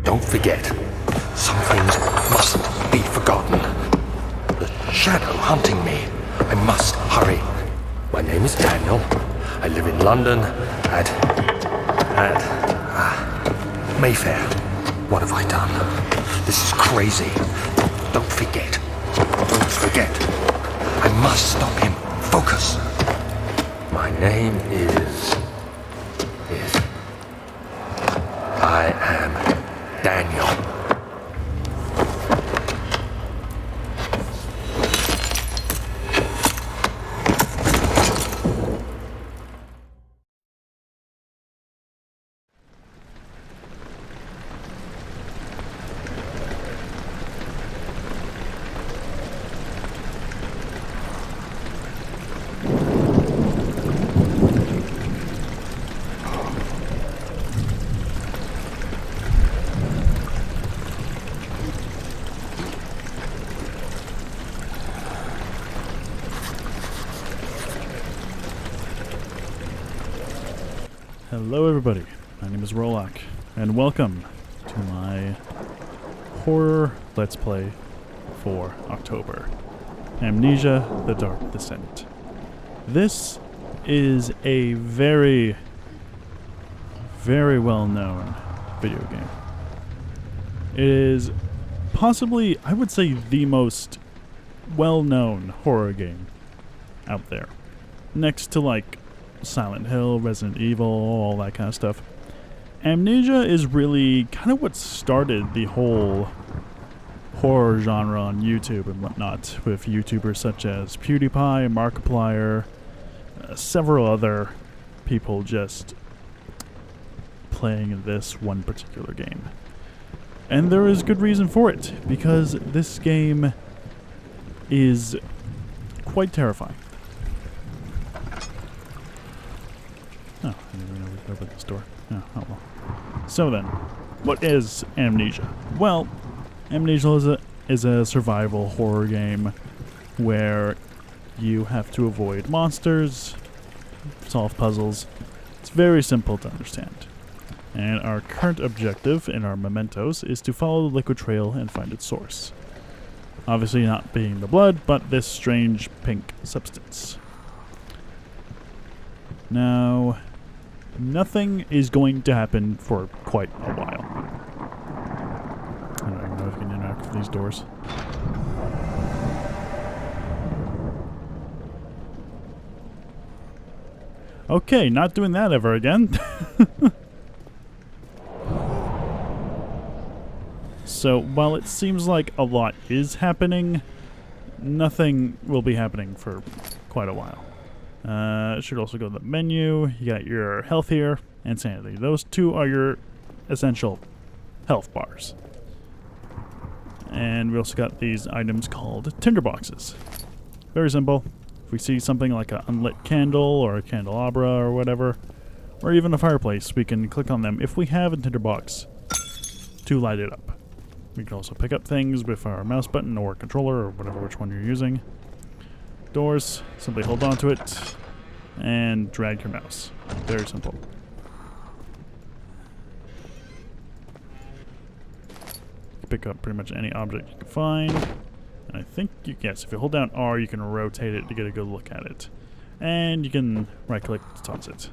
Don't forget. Some things mustn't be forgotten. The shadow hunting me. I must hurry. My name is Daniel. I live in London at Mayfair. What have I done? This is crazy. Don't forget. Don't forget. I must stop him. Focus. My name is... I am Daniel. Hello everybody, my name is Rollock, and welcome to my horror Let's Play for October, Amnesia: The Dark Descent. This is a very, very well-known video game. It is possibly, I would say, the most well-known horror game out there. Next to like Silent Hill, Resident Evil, all that kind of stuff. Amnesia is really kind of what started the whole horror genre on YouTube and whatnot, with YouTubers such as PewDiePie, Markiplier, several other people just playing this one particular game. And there is good reason for it, because this game is quite terrifying. Oh, I didn't even know we could open this door. Oh well. So then, what is Amnesia? Well, Amnesia is a survival horror game where you have to avoid monsters, solve puzzles. It's very simple to understand. And our current objective in our mementos is to follow the liquid trail and find its source. Obviously not being the blood, but this strange pink substance. Now, nothing is going to happen for quite a while. I don't even know if you can interact with these doors. Okay, not doing that ever again. So, while it seems like a lot is happening, nothing will be happening for quite a while. It should also go to the menu. You got your health here and sanity. Those two are your essential health bars. And we also got these items called tinderboxes. Very simple. If we see something like an unlit candle or a candelabra or whatever, or even a fireplace, we can click on them if we have a tinderbox to light it up. We can also pick up things with our mouse button or controller or whatever, which one you're using. Doors, simply hold on to it and drag your mouse. Very simple. Pick up pretty much any object you can find. And I think, yes, if you hold down R, you can rotate it to get a good look at it. And you can right-click to toss it.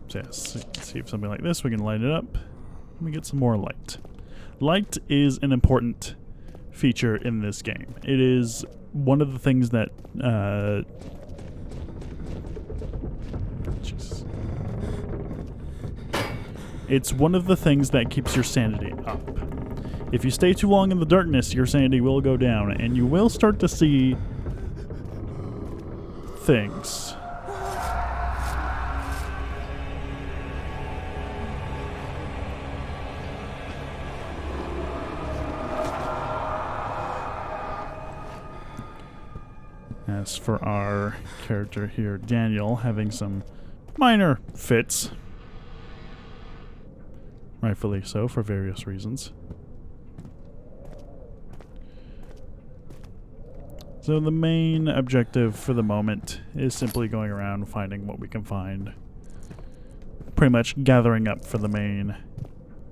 So yes, see if something like this, we can light it up. Let me get some more light. Light is an important feature in this game. It is one of the things that it's one of the things that keeps your sanity up. If you stay too long in the darkness, your sanity will go down, and you will start to see things. As for our character here, Daniel, having some minor fits. Rightfully so, for various reasons. So the main objective for the moment is simply going around finding what we can find. pretty much gathering up for the main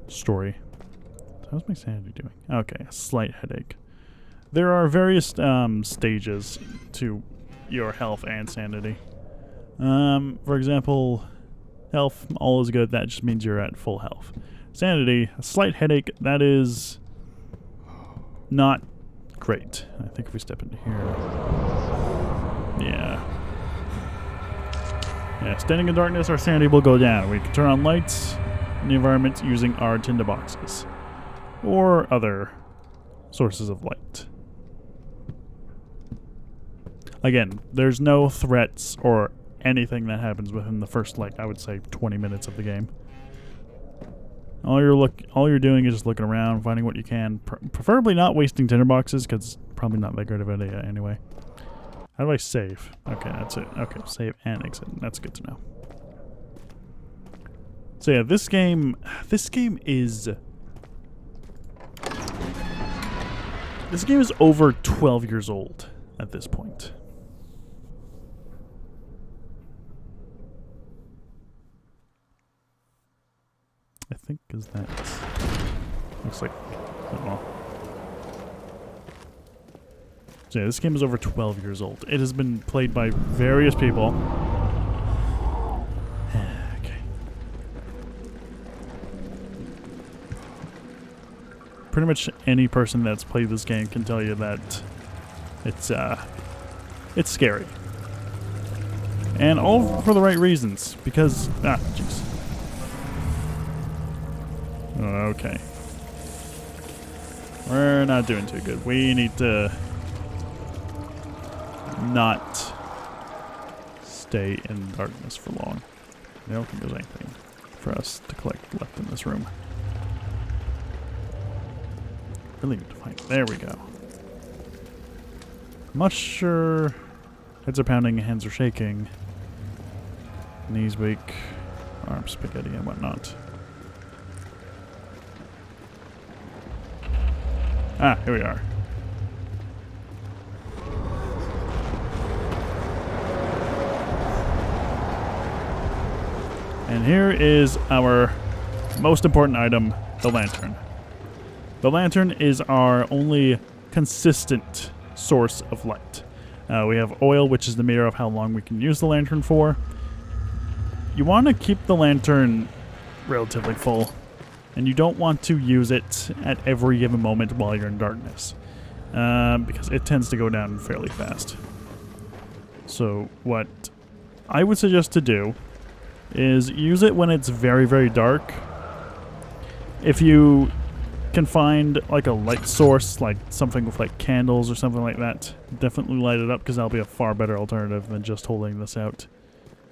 story. How's my sanity doing? Okay, a slight headache. There are various stages to your health and sanity. For example, health, all is good. That just means you're at full health. Sanity, a slight headache. That is not great. I think if we step into here... Yeah. Yeah, standing in darkness, our sanity will go down. We can turn on lights in the environment using our tinderboxes. Or other sources of light. Again, there's no threats or anything that happens within the first, like, I would say 20 minutes of the game. All you're doing is just looking around, finding what you can. Preferably not wasting tinderboxes, because it's probably not that great of an idea anyway. How do I save? Okay, that's it. Okay, save and exit. That's good to know. So yeah, this game is over 12 years old at this point. I think is that looks like so yeah, this game is over 12 years old. It has been played by various people. Okay. Pretty much any person that's played this game can tell you that it's scary. And all for the right reasons, because jeez. Okay. We're not doing too good. We need to not stay in darkness for long. I don't think there's anything for us to collect left in this room. Really need to find it. There we go. I'm not sure. Heads are pounding, hands are shaking. Knees weak. Arms spaghetti and whatnot. Ah, here we are. And here is our most important item, the lantern. The lantern is our only consistent source of light. We have oil, which is the meter of how long we can use the lantern for. You want to keep the lantern relatively full, and you don't want to use it at every given moment while you're in darkness, because it tends to go down fairly fast. So what I would suggest to do is use it when it's very, very dark. If you can find like a light source, like something with like candles or something like that, definitely light it up, because that'll be a far better alternative than just holding this out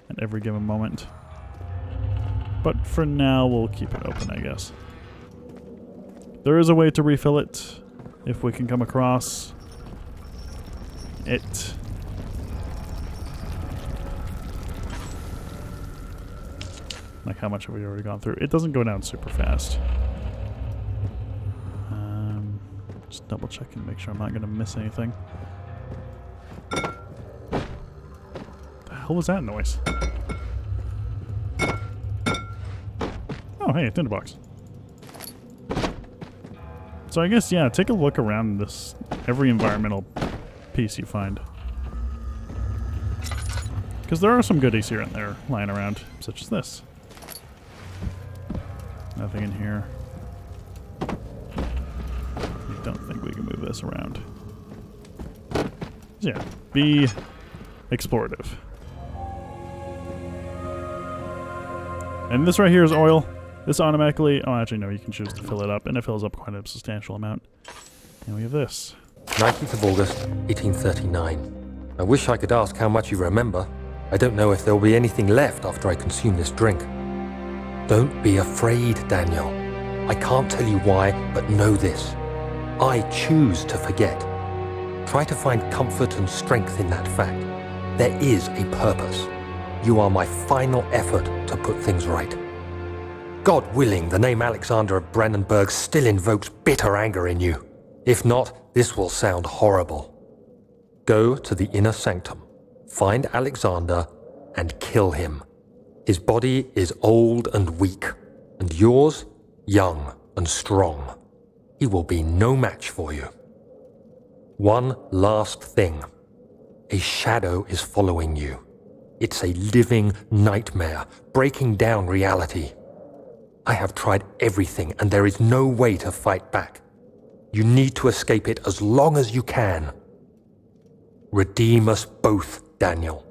at every given moment. But for now, we'll keep it open, I guess. There is a way to refill it if we can come across it. Like, how much have we already gone through? It doesn't go down super fast. Just double check and make sure I'm not going to miss anything. The hell was that noise? Oh, hey, a tinderbox. So I guess, yeah, take a look around this, every environmental piece you find. Because there are some goodies here and there lying around, such as this. Nothing in here. I don't think we can move this around. Yeah, be explorative. And this right here is oil. This automatically... Oh, actually, no, you can choose to fill it up, and it fills up quite a substantial amount. And we have this. 19th of August, 1839. I wish I could ask how much you remember. I don't know if there will be anything left after I consume this drink. Don't be afraid, Daniel. I can't tell you why, but know this. I choose to forget. Try to find comfort and strength in that fact. There is a purpose. You are my final effort to put things right. God willing, the name Alexander of Brennenburg still invokes bitter anger in you. If not, this will sound horrible. Go to the inner sanctum, find Alexander, and kill him. His body is old and weak, and yours, young and strong. He will be no match for you. One last thing. A shadow is following you. It's a living nightmare, breaking down reality. I have tried everything, and there is no way to fight back. You need to escape it as long as you can. Redeem us both, Daniel.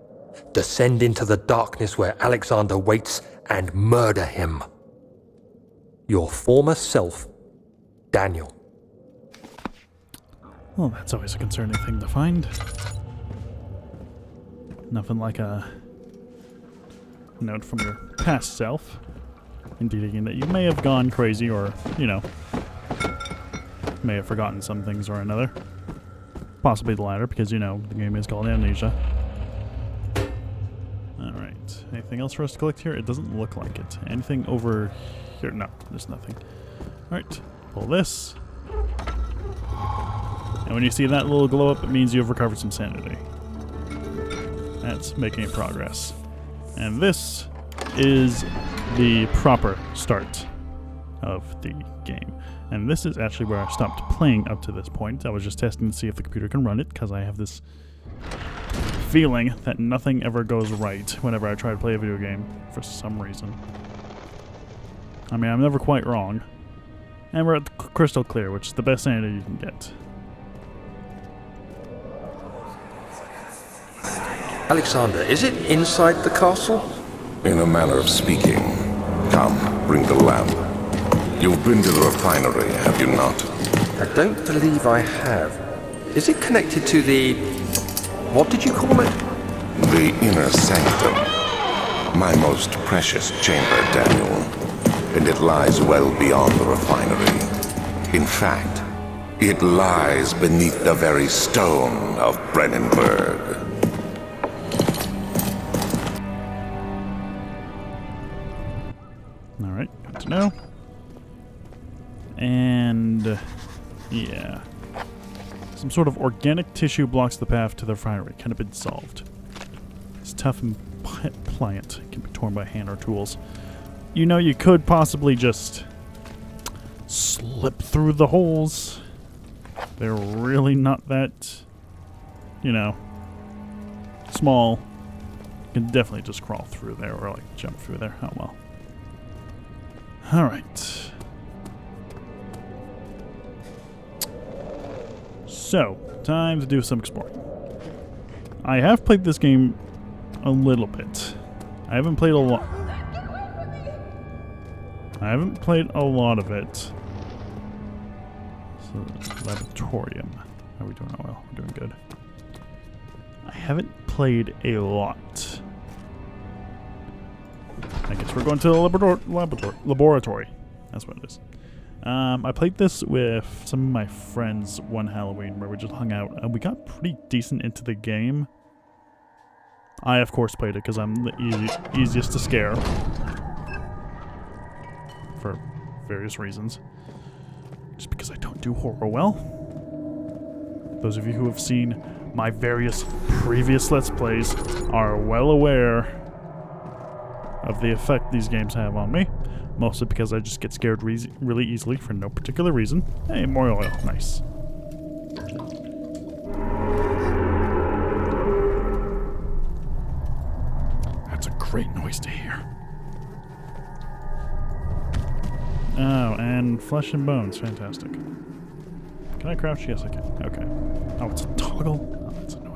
Descend into the darkness where Alexander waits and murder him. Your former self, Daniel. Well, that's always a concerning thing to find. Nothing like a note from your past self indicating that you may have gone crazy or, you know, may have forgotten some things or another. Possibly the latter, because, you know, the game is called Amnesia. Alright. Anything else for us to collect here? It doesn't look like it. Anything over here? No, there's nothing. Alright. Pull this. And when you see that little glow up, it means you've recovered some sanity. That's making progress. And this is the proper start of the game. And this is actually where I stopped playing up to this point. I was just testing to see if the computer can run it, because I have this feeling that nothing ever goes right whenever I try to play a video game for some reason. I mean, I'm never quite wrong. And we're at crystal clear, which is the best sanity you can get. Alexander, is it inside the castle? In a manner of speaking. Come, bring the lamp. You've been to the refinery, have you not? I don't believe I have. Is it connected to the... what did you call it? The inner sanctum. My most precious chamber, Daniel. And it lies well beyond the refinery. In fact, it lies beneath the very stone of Brennenburg. Alright, good to know. And yeah. Some sort of organic tissue blocks the path to the refinery. Kind of been solved. It's tough and pliant. It can be torn by hand or tools. You know, you could possibly just slip through the holes. They're really not that, you know, small. You can definitely just crawl through there or like jump through there. Oh well. Alright. So, time to do some exploring. I have played this game a little bit. I haven't played a lot. I haven't played a lot of it. So, laboratorium. How are we doing? Oh well, we're doing good. I haven't played a lot. I guess we're going to the laboratory. That's what it is. I played this with some of my friends one Halloween where we just hung out and we got pretty decent into the game. I, of course, played it because I'm the easiest to scare. For various reasons. Just because I don't do horror well. Those of you who have seen my various previous Let's Plays are well aware of the effect these games have on me. Mostly because I just get scared really easily for no particular reason. Hey, more oil. Nice. That's a great noise to hear. Oh, and flesh and bones. Fantastic. Can I crouch? Yes, I can. Okay. Oh, it's a toggle? Oh, that's annoying.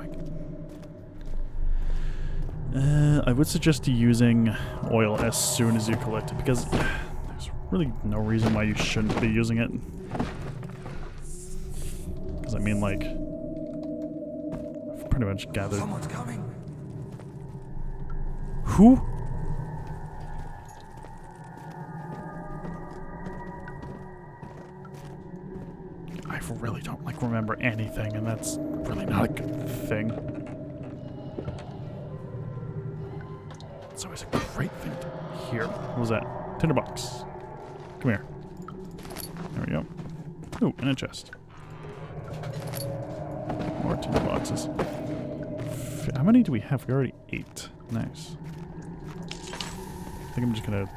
I would suggest you using oil as soon as you collect it, because there's really no reason why you shouldn't be using it. Because, I mean, like, I've pretty much gathered... Someone's coming. Who? I really don't, like, remember anything, and that's really not a good thing. It's always a great thing to hear. What was that? Tinderbox. Come here. There we go. Ooh, and a chest. More tinderboxes. How many do we have? We already 8. Nice. think I'm just gonna...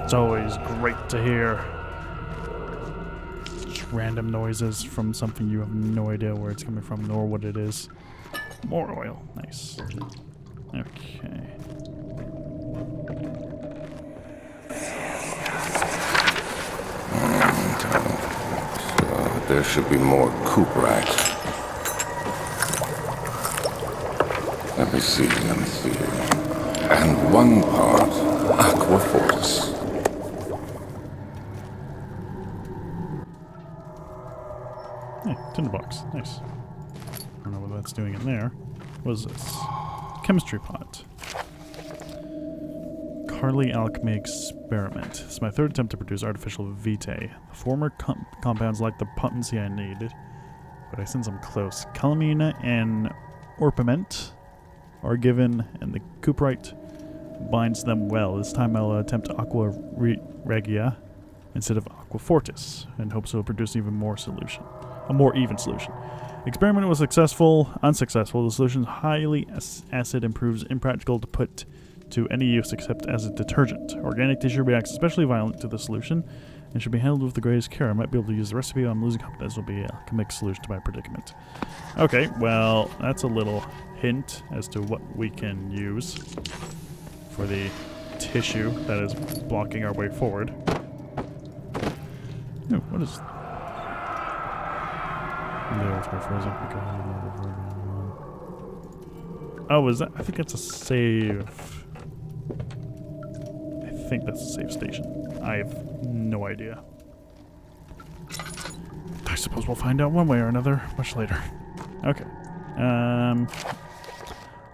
It's always great to hear just random noises from something you have no idea where it's coming from nor what it is. More oil. Nice. Okay. There should be more coop racks. Let me see. And one part aqua fortis. Hey, tinderbox. Nice. I don't know what that's doing in there. What is this? Chemistry pot. Carly alchemy experiment. This is my third attempt to produce artificial vitae. The former compounds lack the potency I needed, but I sense I'm close. Calamine and orpiment are given, and the cuprite binds them well. This time I'll attempt aqua regia instead of aqua fortis, in hopes it will produce even more solution. A more even solution. Experiment was unsuccessful. The solution is highly acid and proves impractical to put to any use except as a detergent. Organic tissue reacts especially violent to the solution and should be handled with the greatest care. I might be able to use the recipe. I'm losing hope this will be a alchemic solution to my predicament. Okay, well, that's a little hint as to what we can use for the tissue that is blocking our way forward. Ooh, what is... Oh, is that... I think that's a save. I think that's a save station. I have no idea. I suppose we'll find out one way or another much later. Okay.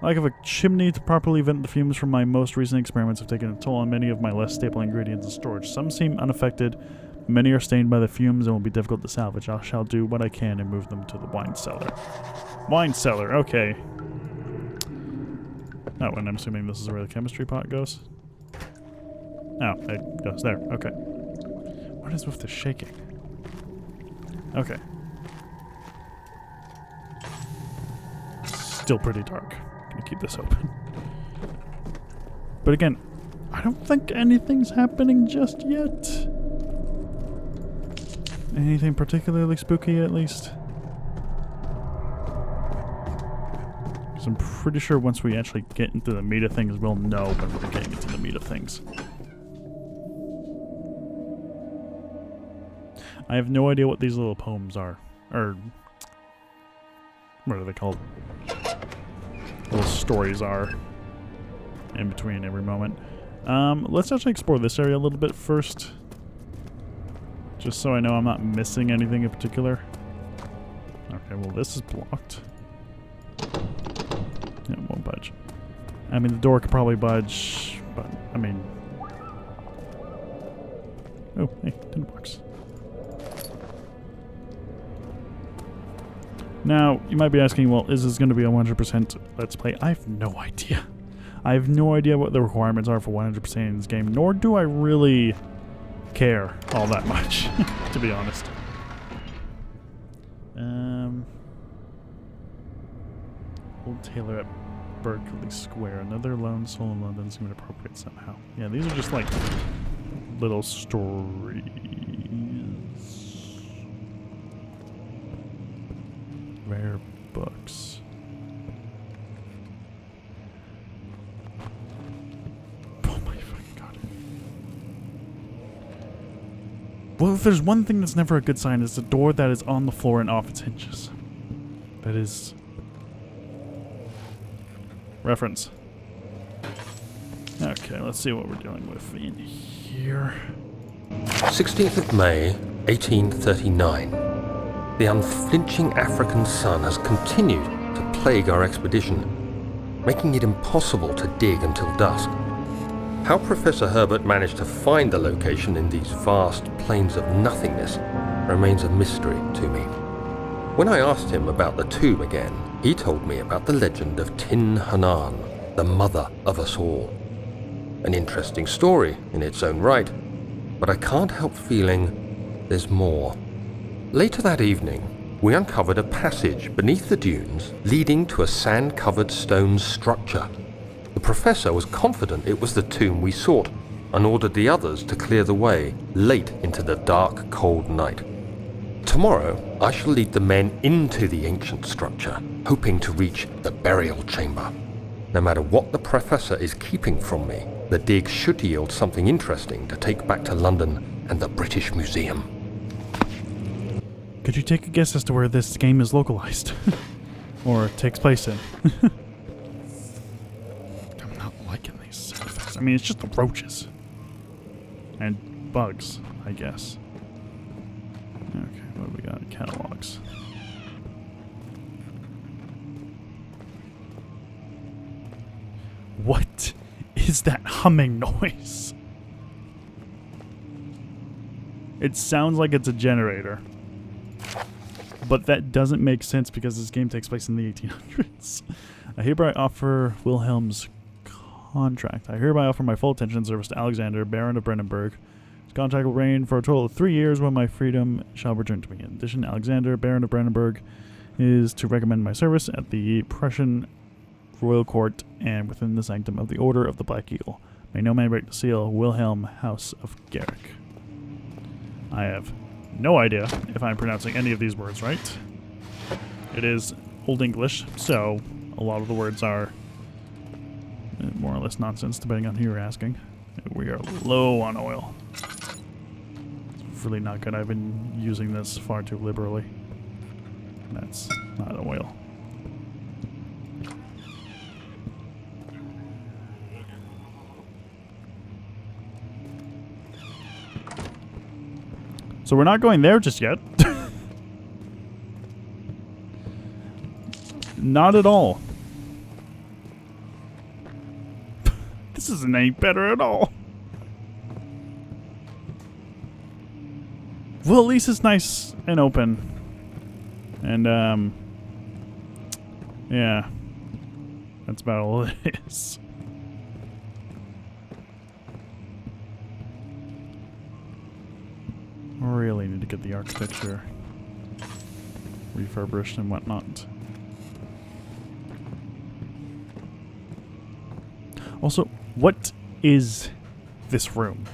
Lack of a chimney to properly vent the fumes from my most recent experiments have taken a toll on many of my less staple ingredients in storage. Some seem unaffected. Many are stained by the fumes and will be difficult to salvage. I shall do what I can and move them to the wine cellar. Wine cellar, okay. Oh, and I'm assuming this is where the chemistry pot goes? Oh, it goes there. Okay. What is with the shaking? Okay. Still pretty dark. Gonna keep this open. But again, I don't think anything's happening just yet. Anything particularly spooky, at least? Because I'm pretty sure once we actually get into the meat of things, we'll know when we're getting into the meat of things. I have no idea what these little poems are. Or... what are they called? Little stories are. In between every moment. Let's actually explore this area a little bit first. Just so I know I'm not missing anything in particular. Okay, well this is blocked. Yeah, it won't budge. I mean, the door could probably budge, but, I mean... Oh, hey, tinderbox. Now, you might be asking, well, is this going to be a 100% Let's Play? I have no idea. I have no idea what the requirements are for 100% in this game, nor do I really care all that much, to be honest. Old Taylor at Berkeley Square. Another lone soul in London seemed appropriate somehow. Yeah, these are just like little stories. Rare books. Oh my fucking god. Well, if there's one thing that's never a good sign, it's a door that is on the floor and off its hinges. That is... reference. Okay, let's see what we're dealing with in here. 16th of May, 1839. The unflinching African sun has continued to plague our expedition, making it impossible to dig until dusk. How Professor Herbert managed to find the location in these vast plains of nothingness remains a mystery to me. When I asked him about the tomb again, he told me about the legend of Tin Hanan, the mother of us all. An interesting story in its own right, but I can't help feeling there's more. Later that evening, we uncovered a passage beneath the dunes leading to a sand-covered stone structure. The professor was confident it was the tomb we sought and ordered the others to clear the way late into the dark, cold night. Tomorrow, I shall lead the men into the ancient structure, hoping to reach the burial chamber. No matter what the professor is keeping from me, the dig should yield something interesting to take back to London and the British Museum. Could you take a guess as to where this game is localized? Or takes place in? I'm not liking these sound effects. I mean, it's just the roaches. And bugs, I guess. Okay, what do we got? Catalogs. What is that humming noise? It sounds like it's a generator. But that doesn't make sense because this game takes place in the 1800s. I hereby offer Wilhelm's contract. I hereby offer my full attention and service to Alexander, Baron of Brennenburg. His contract will reign for a total of 3 years when my freedom shall return to me. In addition, Alexander, Baron of Brennenburg, is to recommend my service at the Prussian royal court and within the sanctum of the Order of the Black Eagle. May no man break the seal. Wilhelm, House of Garrick. I have no idea if I'm pronouncing any of these words right. It is Old English, so a lot of the words are more or less nonsense, depending on who you're asking. We are low on oil. It's really not good. I've been using this far too liberally. That's not oil. So we're not going there just yet. Not at all. This isn't any better at all. Well, at least it's nice and open. And, yeah. That's about all it is. Really need to get the architecture refurbished and whatnot. Also, what is this room?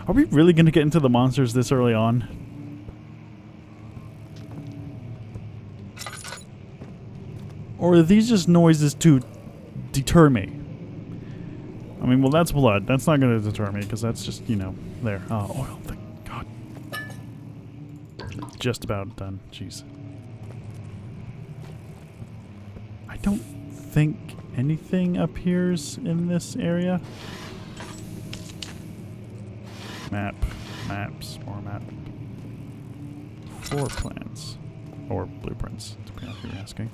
Are we really going to get into the monsters this early on? Or are these just noises to deter me? I mean, well, that's blood. That's not going to deter me because that's just, you know, there. Oh, oil. Thank God. Just about done. Jeez. I don't think anything appears in this area. Map. Maps. More map. Floor plans. Or blueprints, depending on who you're asking.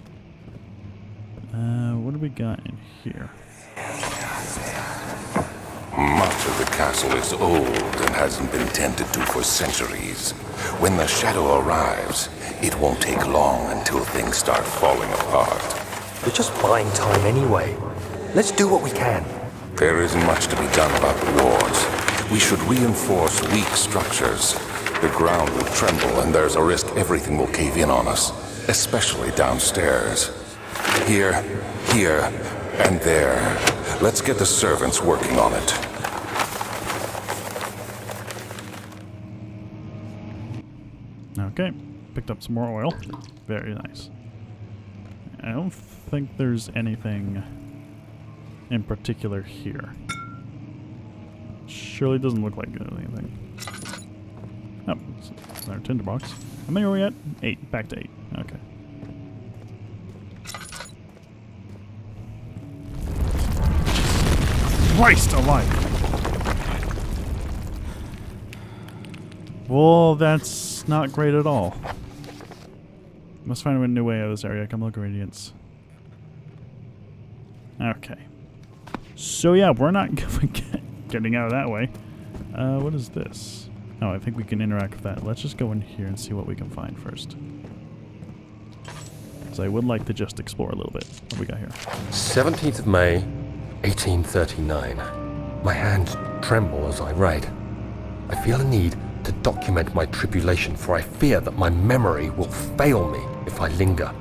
What do we got in here? Much of the castle is old and hasn't been tended to for centuries. When the shadow arrives, it won't take long until things start falling apart. We're just buying time anyway. Let's do what we can. There isn't much to be done about the walls. We should reinforce weak structures. The ground will tremble and there's a risk everything will cave in on us, especially downstairs. Here, and there. Let's get the servants working on it. Okay, picked up some more oil. Very nice. I don't think there's anything in particular here. Surely doesn't look like anything. Oh, it's our tinderbox. How many are we at? 8. Back to 8. Okay. Christ alive! Well, that's not great at all. Must find a new way out of this area. Chemical ingredients. Okay. So yeah, we're not getting out of that way. What is this? Oh, I think we can interact with that. Let's just go in here and see what we can find first. Because I would like to just explore a little bit. What do we got here? 17th of May, 1839. My hands tremble as I write. I feel a need to document my tribulation, for I fear that my memory will fail me if I linger.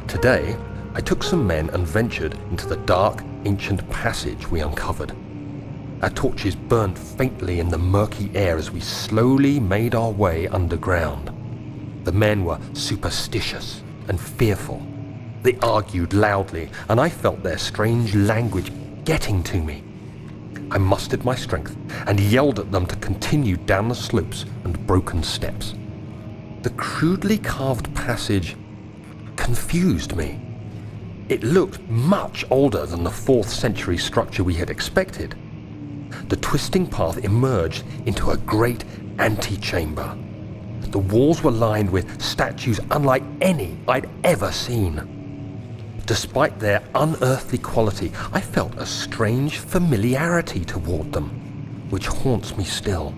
Today, I took some men and ventured into the dark, ancient passage we uncovered. Our torches burned faintly in the murky air as we slowly made our way underground. The men were superstitious and fearful. They argued loudly, and I felt their strange language getting to me. I mustered my strength and yelled at them to continue down the slopes and broken steps. The crudely carved passage confused me. It looked much older than the 4th century structure we had expected. The twisting path emerged into a great antechamber. The walls were lined with statues unlike any I'd ever seen. Despite their unearthly quality, I felt a strange familiarity toward them, which haunts me still.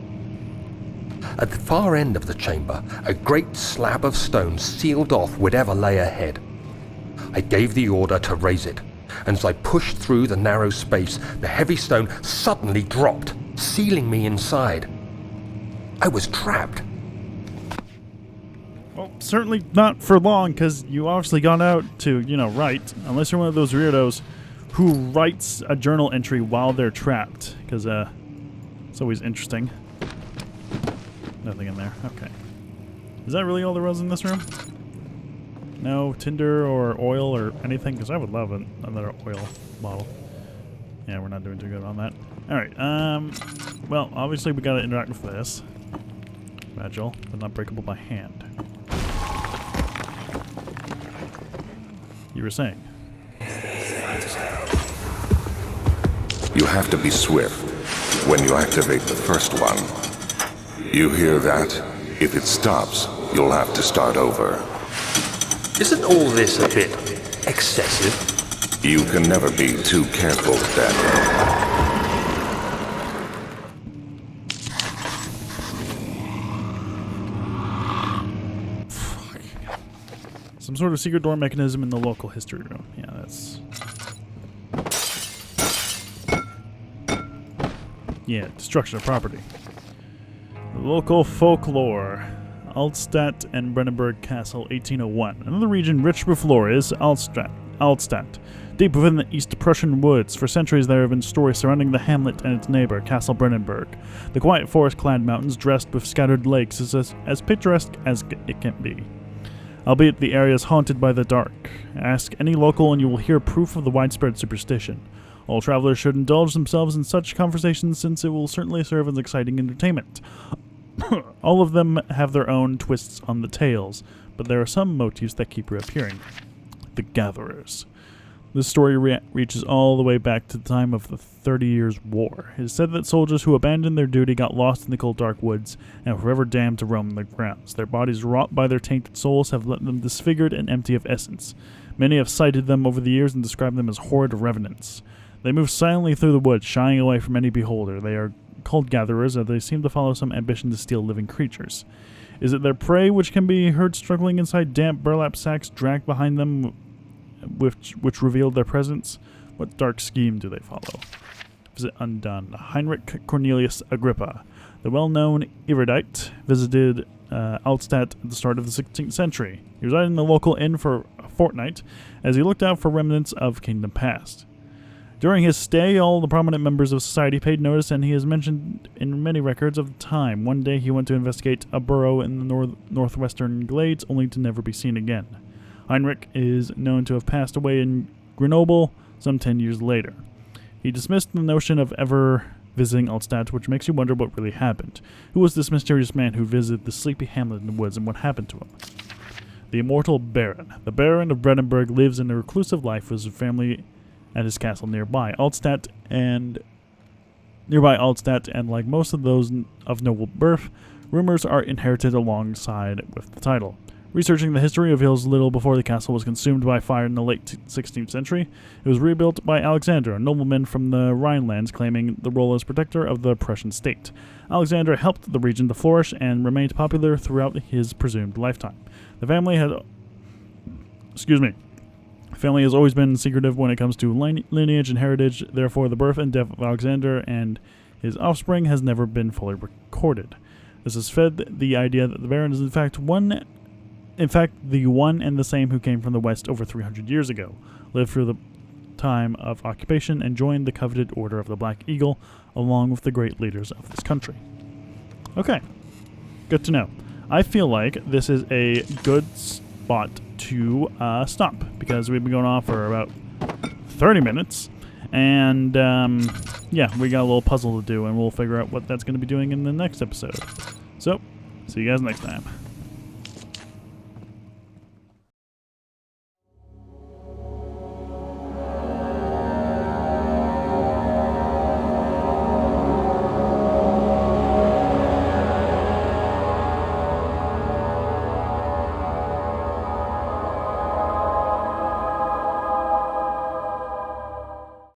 At the far end of the chamber, a great slab of stone sealed off whatever lay ahead. I gave the order to raise it, and as I pushed through the narrow space, the heavy stone suddenly dropped, sealing me inside. I was trapped. Well, certainly not for long, because you obviously got out to, write. Unless you're one of those weirdos who writes a journal entry while they're trapped, because it's always interesting. Nothing in there. Okay. Is that really all there was in this room? No tinder or oil or anything? Because I would love another oil bottle. Yeah, we're not doing too good on that. Alright, well, obviously we gotta interact with this. Fragile, but not breakable by hand. You were saying? You have to be swift when you activate the first one. You hear that? If it stops, you'll have to start over. Isn't all this a bit excessive? You can never be too careful, Daniel. Some sort of secret door mechanism in the local history room. Yeah, that's... Yeah, destruction of property. Local folklore. Altstadt and Brennenburg Castle, 1801. Another region rich with lore is Altstadt. Deep within the East Prussian woods, for centuries there have been stories surrounding the hamlet and its neighbor, Castle Brennenburg. The quiet forest-clad mountains dressed with scattered lakes is as picturesque as it can be. Albeit the area is haunted by the dark. Ask any local and you will hear proof of the widespread superstition. All travelers should indulge themselves in such conversations since it will certainly serve as exciting entertainment. All of them have their own twists on the tales, but there are some motifs that keep reappearing. The Gatherers. This story reaches all the way back to the time of the 30 Years' War. It is said that soldiers who abandoned their duty got lost in the cold dark woods and were forever damned to roam the grounds. Their bodies wrought by their tainted souls have left them disfigured and empty of essence. Many have cited them over the years and described them as horrid revenants. They move silently through the woods, shying away from any beholder. They are called gatherers, as they seem to follow some ambition to steal living creatures. Is it their prey which can be heard struggling inside damp burlap sacks dragged behind them, which revealed their presence? What dark scheme do they follow? Visit undone. Heinrich Cornelius Agrippa, the well-known erudite, visited Altstadt at the start of the 16th century. He resided in the local inn for a fortnight as he looked out for remnants of kingdom past. During his stay, all the prominent members of society paid notice, and he is mentioned in many records of the time. One day he went to investigate a burrow in the northwestern glades, only to never be seen again. Heinrich is known to have passed away in Grenoble some 10 years later. He dismissed the notion of ever visiting Altstadt, which makes you wonder what really happened. Who was this mysterious man who visited the sleepy hamlet in the woods, and what happened to him? The immortal Baron. The Baron of Brennenburg lives in a reclusive life with his family at his castle nearby Altstadt, and like most of those of noble birth, rumors are inherited alongside with the title. Researching the history reveals little before the castle was consumed by fire in the late 16th century. It was rebuilt by Alexander, a nobleman from the Rhinelands claiming the role as protector of the Prussian state. Alexander helped the region to flourish and remained popular throughout his presumed lifetime. The family Family has always been secretive when it comes to lineage and heritage. Therefore, the birth and death of Alexander and his offspring has never been fully recorded. This has fed the idea that the Baron is in fact the one and the same who came from the West over 300 years ago, lived through the time of occupation, and joined the coveted Order of the Black Eagle, along with the great leaders of this country. Okay, good to know. I feel like this is a good spot to stop, because we've been going on for about 30 minutes, and yeah, we got a little puzzle to do, and we'll figure out what that's going to be doing in the next episode. So, see you guys next time.